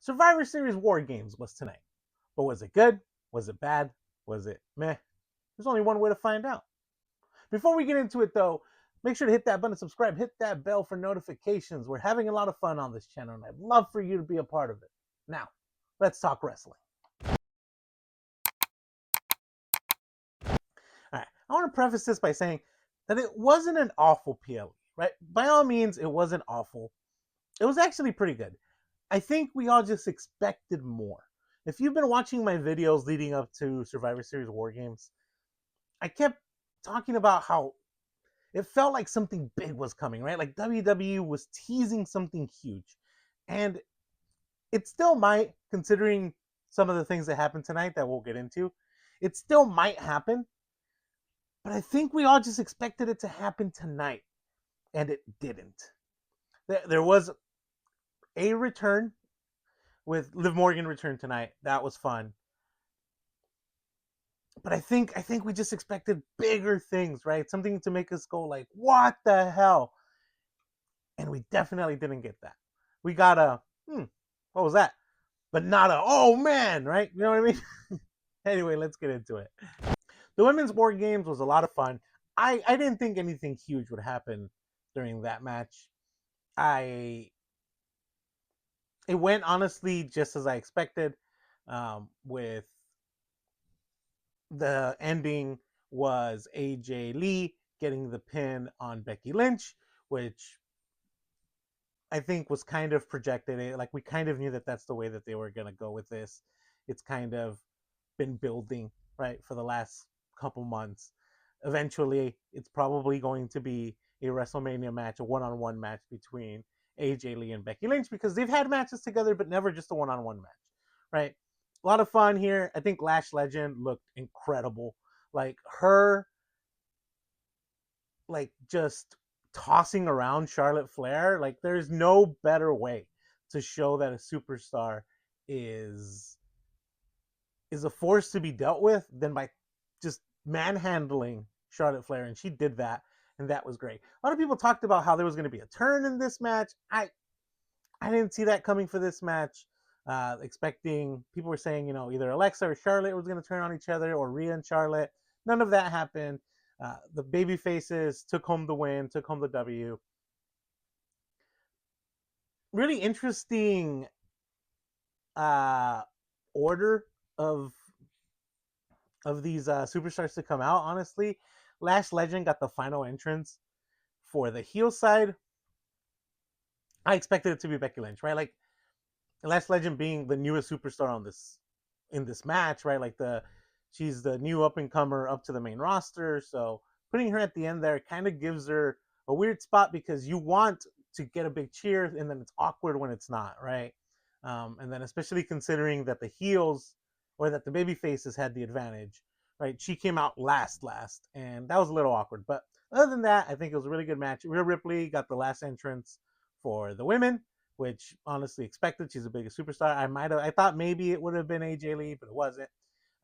Survivor Series War Games was tonight. But was it good? Was it bad? Was it meh? There's only one way to find out. Before we get into it, though, make sure to hit that button, subscribe, hit that bell for notifications. We're having a lot of fun on this channel, and I'd love for you to be a part of it. Now, let's talk wrestling. All right, I want to preface this by saying that it wasn't an awful PLE, right? By all means, it wasn't awful. It was actually pretty good. I think we all just expected more. If you've been watching my videos leading up to Survivor Series War Games, I kept talking about how it felt like something big was coming, right? Like WWE was teasing something huge. And it still might, considering some of the things that happened tonight that we'll get into, it still might happen. But I think we all just expected it to happen tonight. And it didn't. There was a return with Liv Morgan return tonight. That was fun. But I think we just expected bigger things, right? Something to make us go like, what the hell? And we definitely didn't get that. We got a, what was that? But not a, oh man, right? You know what I mean? Anyway, let's get into it. The Women's War Games was a lot of fun. I didn't think anything huge would happen during that match. It went honestly just as I expected. With the ending was AJ Lee getting the pin on Becky Lynch, which I think was kind of projected. Like we kind of knew that that's the way that they were going to go with this. It's kind of been building, right, for the last couple months. Eventually, it's probably going to be a WrestleMania match, a one-on-one match between AJ Lee and Becky Lynch, because they've had matches together, but never just a one-on-one match, right? A lot of fun here. I think Lash Legend looked incredible. Like her, like just tossing around Charlotte Flair. Like there's no better way to show that a superstar is a force to be dealt with than by just manhandling Charlotte Flair, and she did that, and that was great. A lot of people talked about how there was going to be a turn in this match. I didn't see that coming for this match. Expecting, people were saying, either Alexa or Charlotte was going to turn on each other, or Rhea and Charlotte. None of that happened. The baby faces took home the win, took home the W. Really interesting order of these superstars to come out, honestly. Lash Legend got the final entrance for the heel side. I expected it to be Becky Lynch, right? Like Lash Legend being the newest superstar in this match, right? Like she's the new up and comer up to the main roster. So putting her at the end there kind of gives her a weird spot, because you want to get a big cheer, and then it's awkward when it's not, right? And then especially considering that the heels, or that the baby faces, had the advantage, right? She came out last, and that was a little awkward. But other than that, I think it was a really good match. Rhea Ripley got the last entrance for the women, which honestly expected. She's the biggest superstar. I thought maybe it would have been AJ Lee, but it wasn't.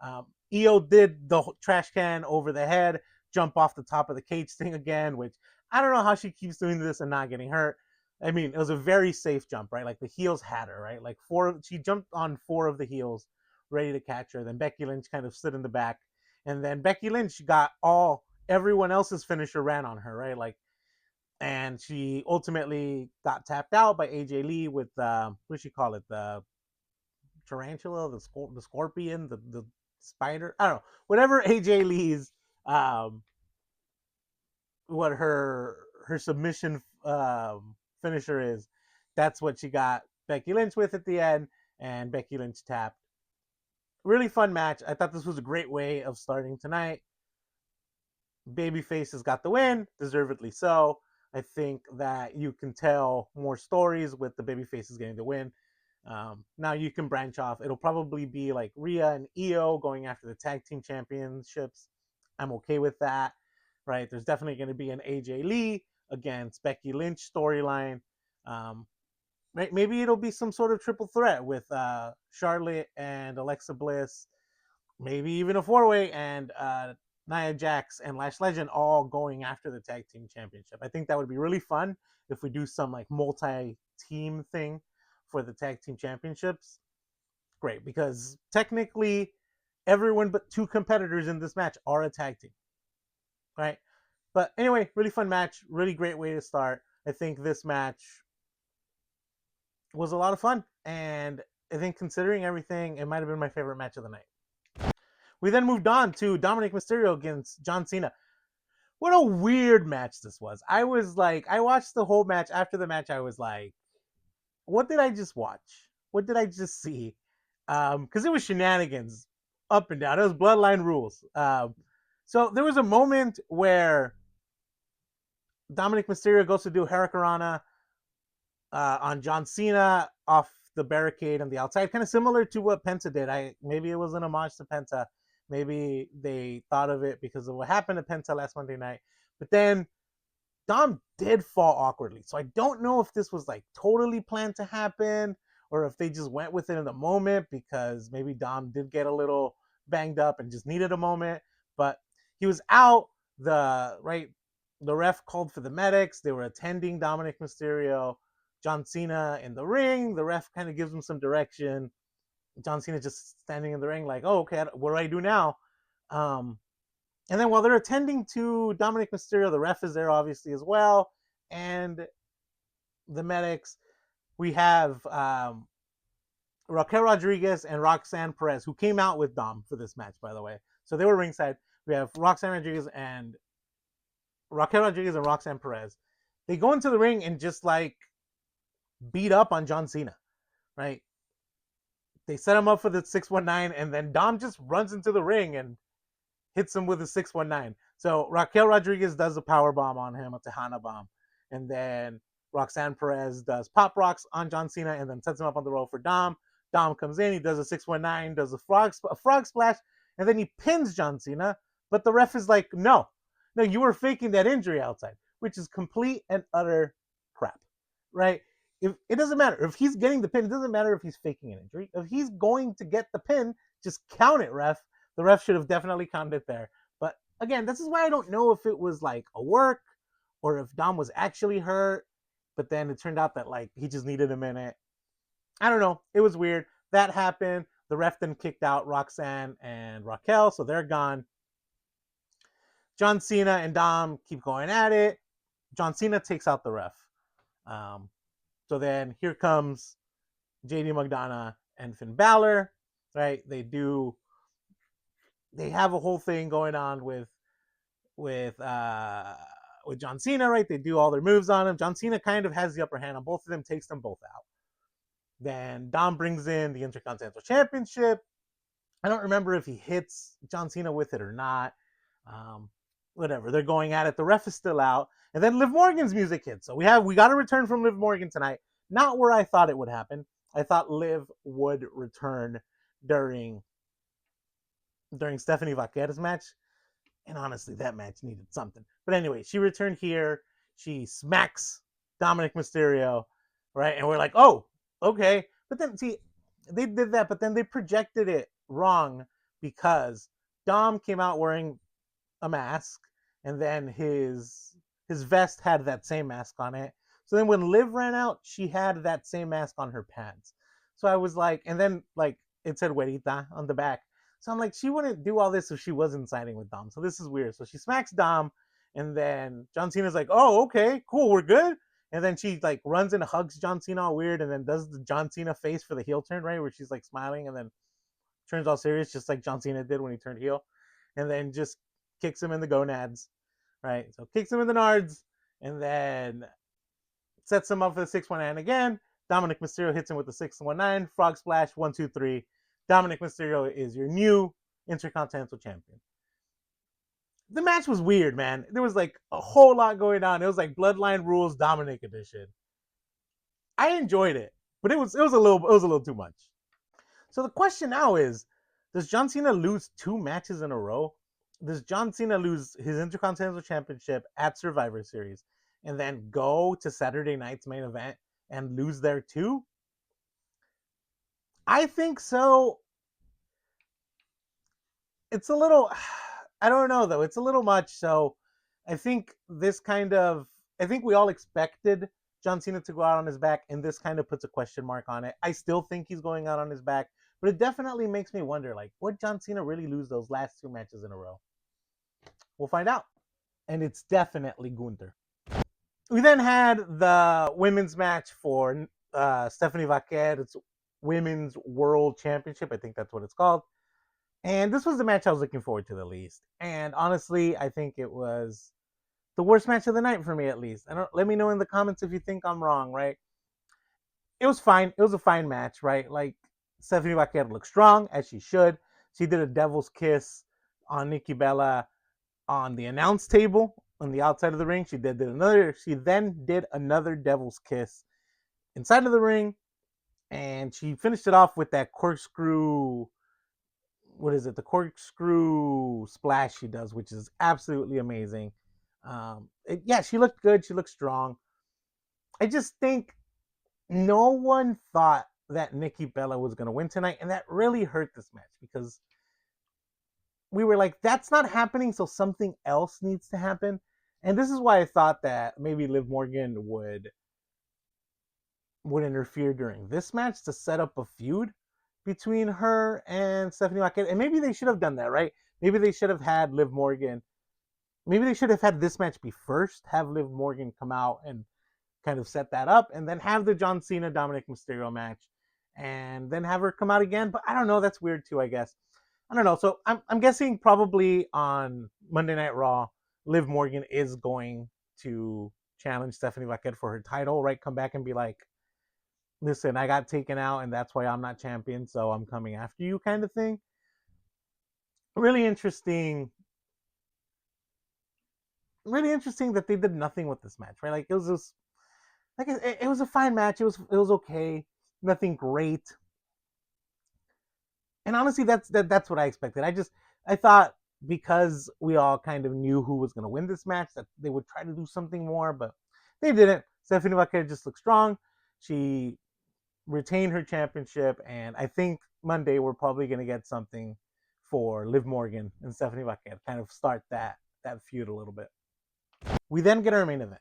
Io did the trash can over the head, jump off the top of the cage thing again, which I don't know how she keeps doing this and not getting hurt. I mean, it was a very safe jump, right? Like the heels had her, right? Like she jumped on 4 of the heels, ready to catch her. Then Becky Lynch kind of stood in the back, and then Becky Lynch got everyone else's finisher ran on her, right? Like, and she ultimately got tapped out by AJ Lee with what do she call it? The tarantula, the scorpion, the spider. I don't know. Whatever AJ Lee's what her submission finisher is, that's what she got Becky Lynch with at the end, and Becky Lynch tapped. Really fun match. I thought this was a great way of starting tonight. Babyface has got the win, deservedly so. I think that you can tell more stories with the babyfaces getting the win. Now you can branch off. It'll probably be like Rhea and Io going after the tag team championships. I'm okay with that, right? There's definitely going to be an AJ Lee against Becky Lynch storyline. Maybe it'll be some sort of triple threat with Charlotte and Alexa Bliss, maybe even a 4-way, and Nia Jax and Lash Legend all going after the tag team championship. I think that would be really fun if we do some like multi-team thing for the tag team championships, great, because technically everyone but two competitors in this match are a tag team, right? But anyway, really fun match, really great way to start. I think this match was a lot of fun, and I think considering everything, it might have been my favorite match of the night. We then moved on to Dominik Mysterio against John Cena. What a weird match this was. I was like, I watched the whole match. After the match, I was like, what did I just watch? What did I just see? Because it was shenanigans up and down. It was bloodline rules. So there was a moment where Dominik Mysterio goes to do Hurricanrana on John Cena off the barricade on the outside, kind of similar to what Penta did. Maybe it was an homage to Penta. Maybe they thought of it because of what happened to Penta last Monday night. But then Dom did fall awkwardly. So I don't know if this was like totally planned to happen or if they just went with it in the moment because maybe Dom did get a little banged up and just needed a moment. But he was out. The ref called for the medics. They were attending Dominik Mysterio. John Cena in the ring. The ref kind of gives him some direction. John Cena just standing in the ring like, oh, okay, what do I do now? And then while they're attending to Dominik Mysterio, the ref is there obviously as well. And the medics, we have Raquel Rodriguez and Roxanne Perez, who came out with Dom for this match, by the way. So they were ringside. We have Roxanne Rodriguez and Raquel Rodriguez and Roxanne Perez. They go into the ring and just like beat up on John Cena, right? They set him up for the 619, and then Dom just runs into the ring and hits him with a 619. So Raquel Rodriguez does a power bomb on him, a Tejana bomb, and then Roxanne Perez does pop rocks on John Cena and then sets him up on the roll for Dom. Dom comes in, he does a 619, does a frog splash, and then he pins John Cena. But the ref is like, no, you were faking that injury outside, which is complete and utter crap, right? If it doesn't matter if he's getting the pin, it doesn't matter if he's faking an injury. If he's going to get the pin, just count it, ref. The ref should have definitely counted it there. But again, this is why I don't know if it was like a work or if Dom was actually hurt. But then it turned out that like he just needed a minute. I don't know. It was weird. That happened. The ref then kicked out Roxanne and Raquel, so they're gone. John Cena and Dom keep going at it. John Cena takes out the ref. So then here comes JD McDonough and Finn Balor, right? They have a whole thing going on with John Cena, right? They do all their moves on him. John Cena kind of has the upper hand on both of them, takes them both out. Then Dom brings in the Intercontinental Championship. I don't remember if he hits John Cena with it or not. Whatever, they're going at it. The ref is still out, and then Liv Morgan's music hits. So we got a return from Liv Morgan tonight. Not where I thought it would happen. I thought Liv would return during Stephanie Vaquera's match, and honestly, that match needed something. But anyway, she returned here. She smacks Dominik Mysterio, right? And we're like, oh, okay. But then, see, they did that, but then they projected it wrong because Dom came out wearing a mask, and then his vest had that same mask on it. So then when Liv ran out, she had that same mask on her pants. So I was like, and then like it said "Güerita" on the back. So I'm like, she wouldn't do all this if she wasn't siding with Dom. So this is weird. So she smacks Dom, and then John Cena's like, oh, okay, cool, we're good. And then she like runs and hugs John Cena all weird, and then does the John Cena face for the heel turn, right? Where she's like smiling and then turns all serious, just like John Cena did when he turned heel. And then just kicks him in the gonads, right? So kicks him in the nards, and then sets him up for the 619 again. Dominik Mysterio hits him with the 619, frog splash, 1, 2, 3. Dominik Mysterio is your new Intercontinental Champion. The match was weird, man. There was like a whole lot going on. It was like Bloodline Rules Dominik edition. I enjoyed it, but it was a little too much. So the question now is, does John Cena lose 2 matches in a row? Does John Cena lose his Intercontinental Championship at Survivor Series and then go to Saturday night's main event and lose there too? I think so. It's a little, I don't know though. It's a little much. So I think we all expected John Cena to go out on his back, and this kind of puts a question mark on it. I still think he's going out on his back, but it definitely makes me wonder, like, would John Cena really lose those last 2 matches in a row? We'll find out. And it's definitely Gunther. We then had the women's match for Stephanie Vaquer's Women's World Championship. I think that's what it's called. And this was the match I was looking forward to the least. And honestly, I think it was the worst match of the night for me, at least. Let me know in the comments if you think I'm wrong, right? It was fine. It was a fine match, right? Like, Stephanie Vaquer looked strong, as she should. She did a devil's kiss on Nikki Bella on the announce table on the outside of the ring. She then did another devil's kiss inside of the ring, and she finished it off with that corkscrew. What is it? The corkscrew splash she does, which is absolutely amazing. Yeah, she looked good. She looked strong. I just think no one thought that Nikki Bella was going to win tonight, and that really hurt this match because we were like, that's not happening, so something else needs to happen. And this is why I thought that maybe Liv Morgan would interfere during this match to set up a feud between her and Stephanie Vaquer. And maybe they should have done that, right? Maybe they should have had Liv Morgan. Maybe they should have had this match be first, have Liv Morgan come out and kind of set that up, and then have the John Cena Dominik Mysterio match, and then have her come out again. But I don't know. That's weird too, I guess. I don't know. So I'm guessing probably on Monday Night Raw, Liv Morgan is going to challenge Stephanie Vaquer for her title, right? Come back and be like, listen, I got taken out and that's why I'm not champion, so I'm coming after you, kind of thing. Really interesting. Really interesting that they did nothing with this match, right? Like, it was just like it was a fine match. It was okay. Nothing great. And honestly, that's what I expected. I thought because we all kind of knew who was going to win this match that they would try to do something more, but they didn't. Stephanie Vaquer just looked strong. She retained her championship, and I think Monday we're probably going to get something for Liv Morgan and Stephanie Vaquer, kind of start that feud a little bit. We then get our main event,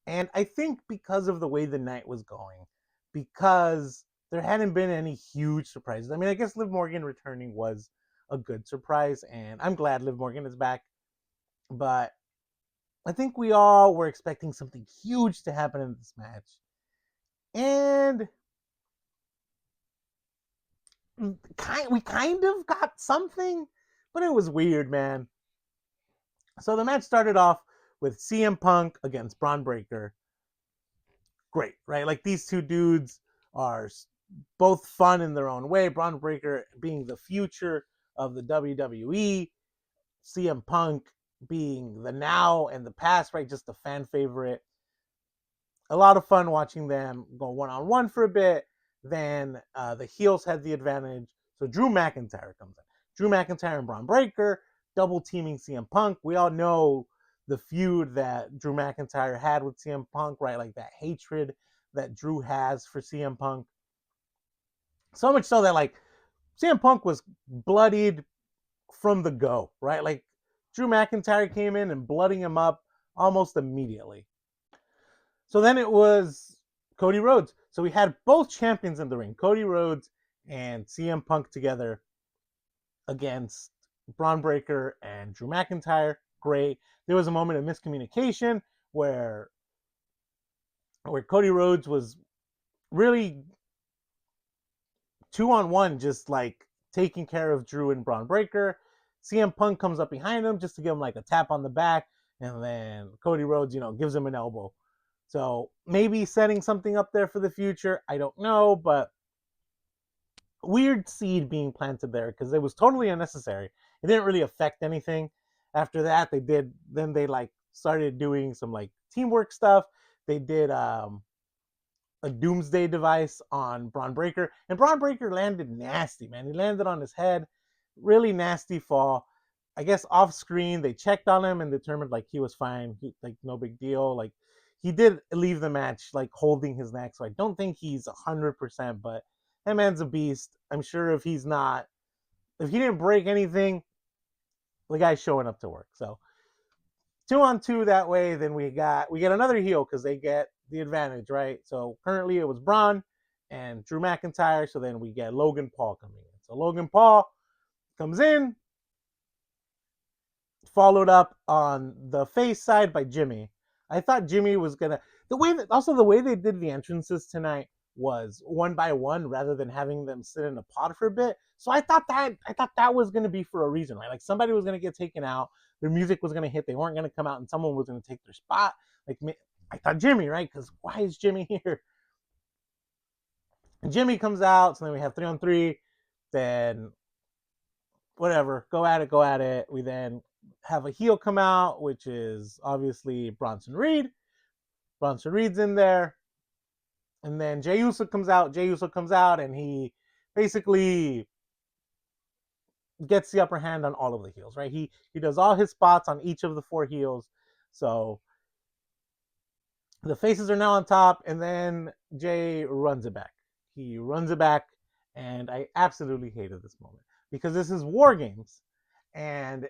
and I think because of the way the night was going, because there hadn't been any huge surprises. I mean, I guess Liv Morgan returning was a good surprise, and I'm glad Liv Morgan is back. But I think we all were expecting something huge to happen in this match. And we kind of got something, but it was weird, man. So the match started off with CM Punk against Braun Breaker. Great, right? Like, these two dudes are both fun in their own way. Braun Breaker being the future of the WWE, CM Punk being the now and the past, right? Just a fan favorite. A lot of fun watching them go one-on-one for a bit. Then the heels had the advantage. So Drew McIntyre comes in. Drew McIntyre and Braun Breaker double teaming CM Punk. We all know the feud that Drew McIntyre had with CM Punk, right? Like, that hatred that Drew has for CM Punk. So much so that, like, CM Punk was bloodied from the go, right? Like, Drew McIntyre came in and blooding him up almost immediately. So then it was Cody Rhodes. So we had both champions in the ring, Cody Rhodes and CM Punk together against Braun Breaker and Drew McIntyre. Great. There was a moment of miscommunication where Cody Rhodes was really 2-on-1, just like taking care of Drew and Braun Breaker. CM Punk comes up behind him just to give him like a tap on the back, and then Cody Rhodes, gives him an elbow. So maybe setting something up there for the future. I don't know, but weird seed being planted there because it was totally unnecessary. It didn't really affect anything. After that, they like started doing some like teamwork stuff. They did a doomsday device on Braun Breaker, and Braun Breaker landed nasty, man. He landed on his head, really nasty fall. I guess off screen they checked on him and determined like he was fine, like no big deal. Like, he did leave the match like holding his neck, so I don't think he's 100%, but that man's a beast. I'm sure if he didn't break anything, the guy's showing up to work. So 2-on-2 that way. Then we get another heel because they get the advantage, right? So currently it was Braun and Drew McIntyre. So then we get Logan Paul coming in. So Logan Paul comes in, followed up on the face side by Jimmy. I thought Jimmy was gonna the way they did the entrances tonight was one by one rather than having them sit in a pod for a bit. So I thought that was gonna be for a reason, right? Like somebody was gonna get taken out, their music was gonna hit, they weren't gonna come out, and someone was gonna take their spot. Like I thought Jimmy, right? Because why is Jimmy here? And Jimmy comes out, so then we have 3-on-3. Then whatever, go at it, go at it. We then have a heel come out, which is obviously Bronson Reed. Bronson Reed's in there. And then Jey Uso comes out. Jey Uso comes out and he basically gets the upper hand on all of the heels, right? He does all his spots on each of the 4 heels. So the faces are now on top, and then Jey runs it back. He runs it back, and I absolutely hated this moment because this is War Games. And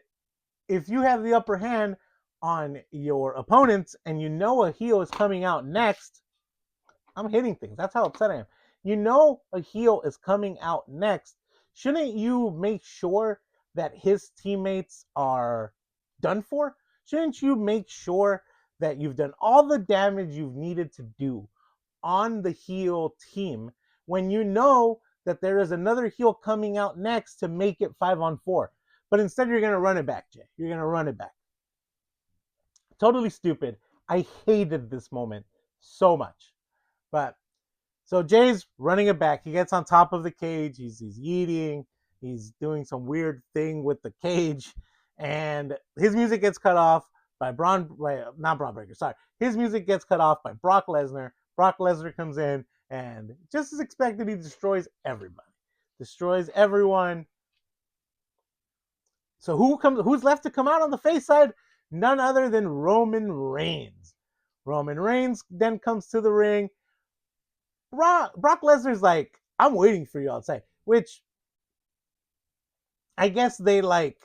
if you have the upper hand on your opponents and you know a heel is coming out next, I'm hitting things. That's how upset I am. You know a heel is coming out next. Shouldn't you make sure that his teammates are done for? Shouldn't you make sure that you've done all the damage you've needed to do on the heel team when you know that there is another heel coming out next to make it 5-on-4? But instead, you're going to run it back, Jey. You're going to run it back. Totally stupid. I hated this moment so much. But so Jey's running it back. He gets on top of the cage. He's eating. He's doing some weird thing with the cage. And his music gets cut off by not Braun Breaker, sorry. His music gets cut off by Brock Lesnar. Brock Lesnar comes in and just as expected, he destroys everybody. Destroys everyone. So who's left to come out on the face side? None other than Roman Reigns. Roman Reigns then comes to the ring. Brock Lesnar's like, I'm waiting for you outside, which I guess they like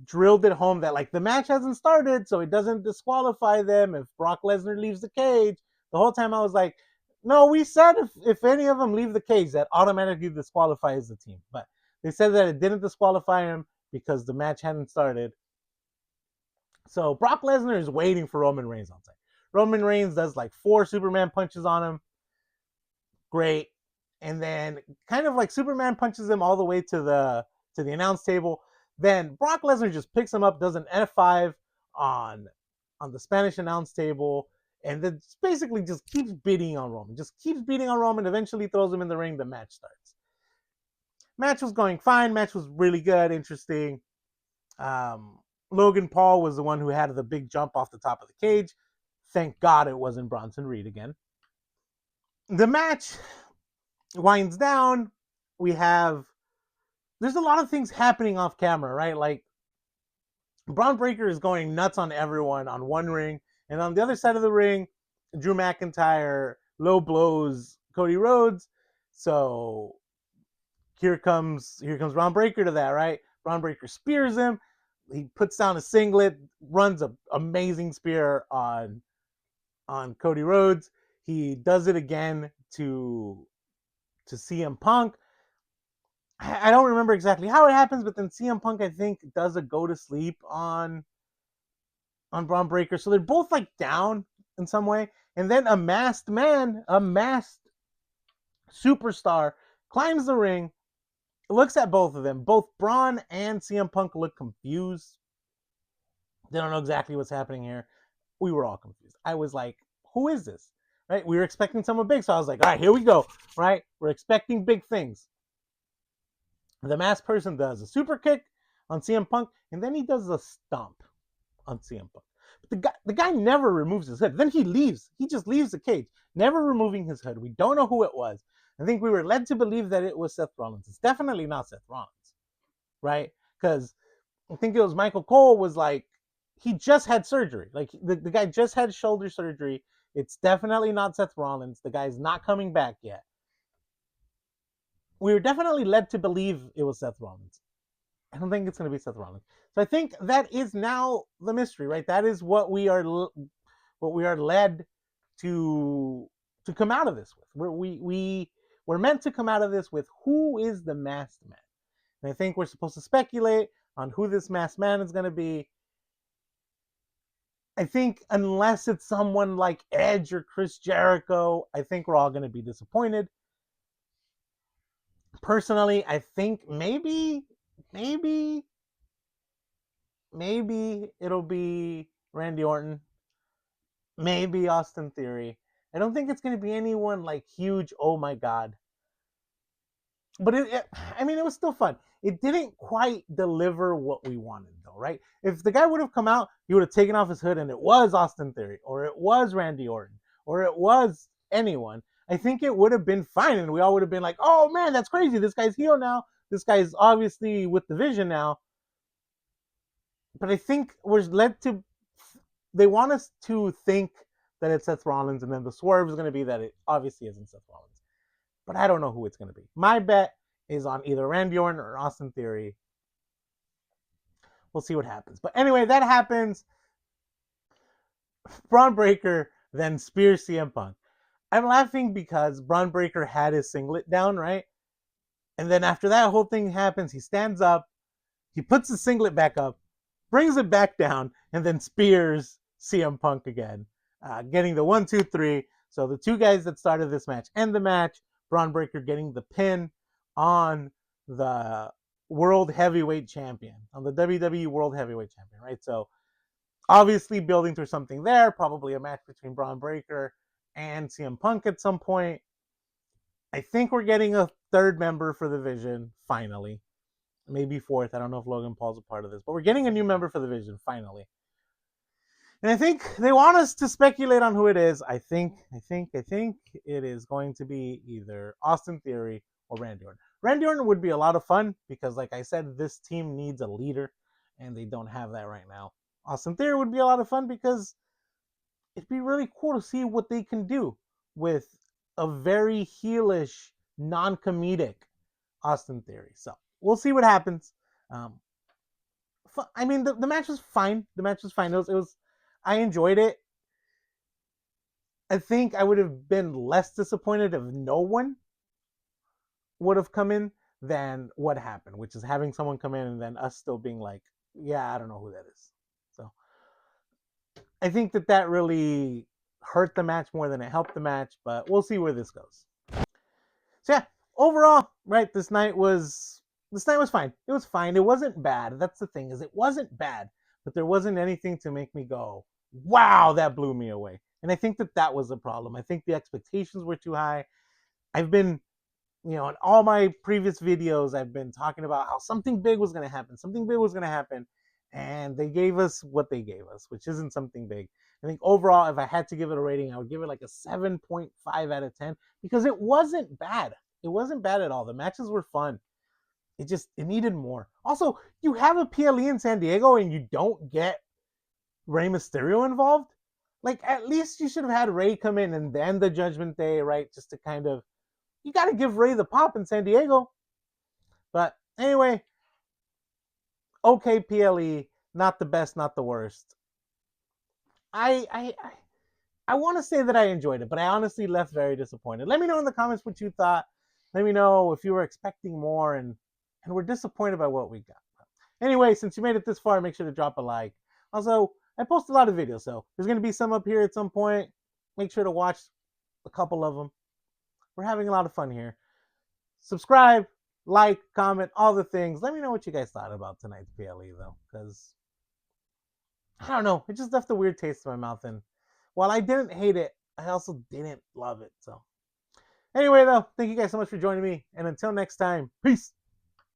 drilled it home that like the match hasn't started, so it doesn't disqualify them if Brock Lesnar leaves the cage. The whole time I was like, no, we said if any of them leave the cage, that automatically disqualifies the team. But they said that it didn't disqualify him because the match hadn't started. So Brock Lesnar is waiting for Roman Reigns outside. Roman Reigns does like 4 Superman punches on him. Great. And then kind of like Superman punches him all the way to the announce table. Then Brock Lesnar just picks him up, does an F5 on the Spanish announce table, and then basically just keeps beating on Roman. Just keeps beating on Roman, eventually throws him in the ring, the match starts. Match was going fine. Match was really good, interesting. Logan Paul was the one who had the big jump off the top of the cage. Thank God it wasn't Bronson Reed again. The match winds down. There's a lot of things happening off camera, right? Like Braun Breaker is going nuts on everyone on one ring, and on the other side of the ring, Drew McIntyre low blows Cody Rhodes. So here comes Braun Breaker to that, right? Braun Breaker spears him. He puts down a singlet, runs an amazing spear on Cody Rhodes. He does it again to CM Punk. I don't remember exactly how it happens, but then CM Punk, I think, does a go to sleep on Braun Breaker. So they're both like down in some way. And then a masked superstar climbs the ring, looks at both of them. Both Braun and CM Punk look confused. They don't know exactly what's happening here. We were all confused. I was like, who is this? Right? We were expecting someone big. So I was like, all right, here we go. Right? We're expecting big things. The masked person does a super kick on CM Punk, and then he does a stomp on CM Punk. But the guy never removes his hood. Then he leaves. He just leaves the cage, never removing his hood. We don't know who it was. I think we were led to believe that it was Seth Rollins. It's definitely not Seth Rollins, right? Because I think it was Michael Cole was like, he just had surgery. Like the guy just had shoulder surgery. It's definitely not Seth Rollins. The guy's not coming back yet. We were definitely led to believe it was Seth Rollins. I don't think it's going to be Seth Rollins. So I think that is now the mystery, right? That is what we are led to come out of this with. We're meant to come out of this with who is the masked man. And I think we're supposed to speculate on who this masked man is going to be. I think unless it's someone like Edge or Chris Jericho, I think we're all going to be disappointed. Personally, I think maybe it'll be Randy Orton, maybe Austin Theory. I don't think it's going to be anyone like huge. Oh my god! But I mean, it was still fun. It didn't quite deliver what we wanted, though, right? If the guy would have come out, he would have taken off his hood, and it was Austin Theory, or it was Randy Orton, or it was anyone. I think it would have been fine, and we all would have been like, "Oh man, that's crazy! This guy's heel now. This guy's obviously with the Vision now." But I think we're led to. They want us to think that it's Seth Rollins, and then the swerve is going to be that it obviously isn't Seth Rollins. But I don't know who it's going to be. My bet is on either Randy Orton or Austin Theory. We'll see what happens. But anyway, that happens. Braun Breaker then spears CM Punk. I'm laughing because Braun Breaker had his singlet down, right? And then after that whole thing happens, he stands up, he puts the singlet back up, brings it back down, and then spears CM Punk again, getting the 1, 2, 3. So the two guys that started this match end the match. Braun Breaker getting the pin on the World Heavyweight Champion, on the WWE World Heavyweight Champion, right? So obviously building through something there, probably a match between Braun Breaker and CM Punk at some point. I think we're getting a third member for the Vision, finally. Maybe fourth. I don't know if Logan Paul's a part of this, but we're getting a new member for the Vision, finally. And I think they want us to speculate on who it is. I think it is going to be either Austin Theory or Randy Orton. Randy Orton would be a lot of fun because, like I said, this team needs a leader, and they don't have that right now. Austin Theory would be a lot of fun because it'd be really cool to see what they can do with a very heelish, non-comedic Austin Theory. So we'll see what happens. I mean, the match was fine. The match was fine. It was I enjoyed it. I think I would have been less disappointed if no one would have come in than what happened, which is having someone come in and then us still being like, yeah, I don't know who that is. So I think that really hurt the match more than it helped the match, but we'll see where this goes. So yeah, overall, right, this night was fine. It was fine. It wasn't bad. That's the thing, is it wasn't bad, but there wasn't anything to make me go, wow, that blew me away. And I think that was the problem. I think the expectations were too high. I've been, in all my previous videos, I've been talking about how something big was going to happen. Something big was going to happen. And they gave us what they gave us, which isn't something big. I think overall, if I had to give it a rating, I would give it like a 7.5 out of 10 because it wasn't bad. It wasn't bad at all. The matches were fun. It needed more. Also, you have a PLE in San Diego and you don't get Rey Mysterio involved. Like, at least you should have had Rey come in and then the Judgment Day, right? Just to kind of, you got to give Rey the pop in San Diego. But anyway, okay, PLE, not the best, not the worst. I want to say that I enjoyed it, but I honestly left very disappointed. Let me know in the comments what you thought. Let me know if you were expecting more and were disappointed by what we got. Anyway, since you made it this far, make sure to drop a like. Also, I post a lot of videos, so there's going to be some up here at some point. Make sure to watch a couple of them. We're having a lot of fun here. Subscribe, like, comment, all the things. Let me know what you guys thought about tonight's PLE, though, because I don't know. It just left a weird taste in my mouth, and while I didn't hate it, I also didn't love it. So anyway, though, thank you guys so much for joining me, and until next time, peace.